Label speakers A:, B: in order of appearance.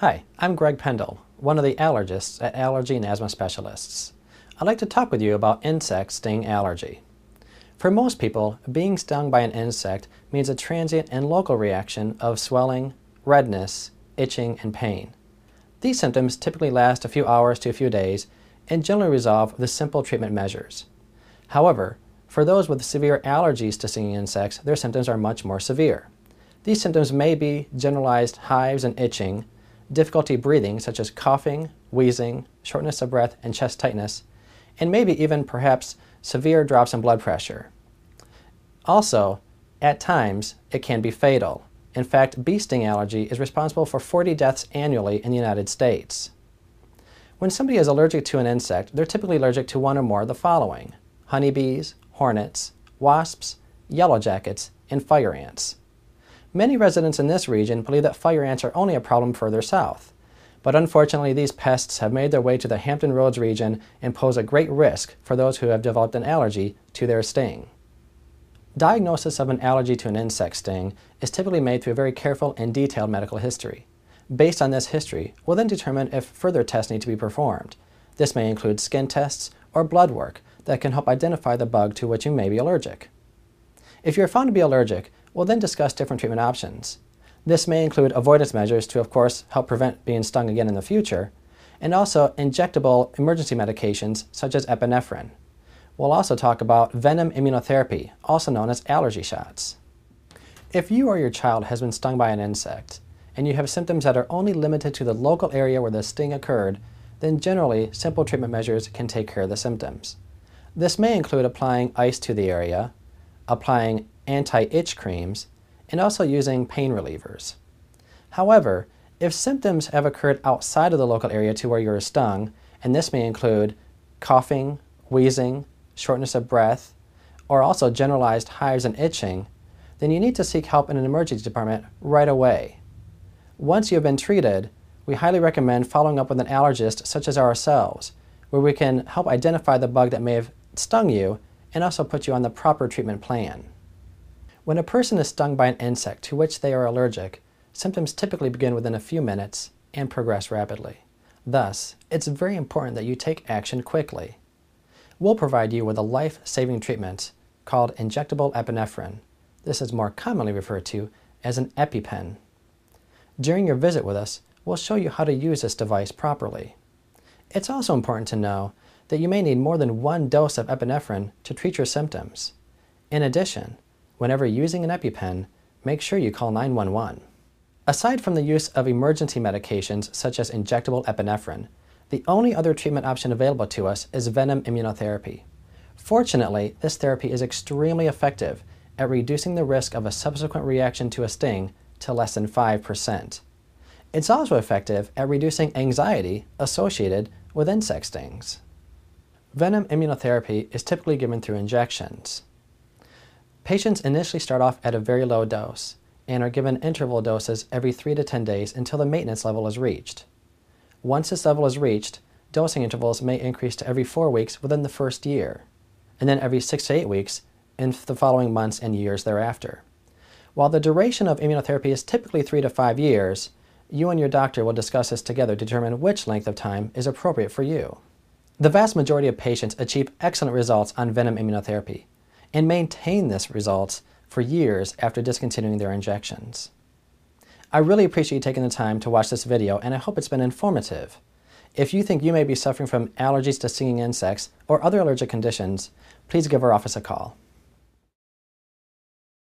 A: Hi, I'm Greg Pendal, one of the allergists at Allergy and Asthma Specialists. I'd like to talk with you about insect sting allergy. For most people, being stung by an insect means a transient and local reaction of swelling, redness, itching, and pain. These symptoms typically last a few hours to a few days and generally resolve with simple treatment measures. However, for those with severe allergies to stinging insects, their symptoms are much more severe. These symptoms may be generalized hives and itching, difficulty breathing such as coughing, wheezing, shortness of breath, and chest tightness, and maybe even perhaps severe drops in blood pressure. Also, at times, it can be fatal. In fact, bee sting allergy is responsible for 40 deaths annually in the United States. When somebody is allergic to an insect, they're typically allergic to one or more of the following: honeybees, hornets, wasps, yellow jackets, and fire ants. Many residents in this region believe that fire ants are only a problem further south, but unfortunately these pests have made their way to the Hampton Roads region and pose a great risk for those who have developed an allergy to their sting. Diagnosis of an allergy to an insect sting is typically made through a very careful and detailed medical history. Based on this history, we'll then determine if further tests need to be performed. This may include skin tests or blood work that can help identify the bug to which you may be allergic. If you're found to be allergic, we'll then discuss different treatment options. This may include avoidance measures to, of course, help prevent being stung again in the future, and also injectable emergency medications such as epinephrine. We'll also talk about venom immunotherapy, also known as allergy shots. If you or your child has been stung by an insect, and you have symptoms that are only limited to the local area where the sting occurred, then generally simple treatment measures can take care of the symptoms. This may include applying ice to the area, applying anti-itch creams, and also using pain relievers. However, if symptoms have occurred outside of the local area to where you were stung, and this may include coughing, wheezing, shortness of breath, or also generalized hives and itching, then you need to seek help in an emergency department right away. Once you have been treated, we highly recommend following up with an allergist such as ourselves, where we can help identify the bug that may have stung you and also put you on the proper treatment plan. When a person is stung by an insect to which they are allergic, symptoms typically begin within a few minutes and progress rapidly. Thus, it's very important that you take action quickly. We'll provide you with a life-saving treatment called injectable epinephrine. This is more commonly referred to as an EpiPen. During your visit with us, we'll show you how to use this device properly. It's also important to know that you may need more than one dose of epinephrine to treat your symptoms. In addition, whenever using an EpiPen, make sure you call 911. Aside from the use of emergency medications such as injectable epinephrine, the only other treatment option available to us is venom immunotherapy. Fortunately, this therapy is extremely effective at reducing the risk of a subsequent reaction to a sting to less than 5%. It's also effective at reducing anxiety associated with insect stings. Venom immunotherapy is typically given through injections. Patients initially start off at a very low dose and are given interval doses every 3 to 10 days until the maintenance level is reached. Once this level is reached, dosing intervals may increase to every 4 weeks within the first year, and then every 6 to 8 weeks in the following months and years thereafter. While the duration of immunotherapy is typically 3 to 5 years, you and your doctor will discuss this together to determine which length of time is appropriate for you. The vast majority of patients achieve excellent results on venom immunotherapy and maintain this results for years after discontinuing their injections. I really appreciate you taking the time to watch this video, and I hope it's been informative. If you think you may be suffering from allergies to stinging insects or other allergic conditions, please give our office a call.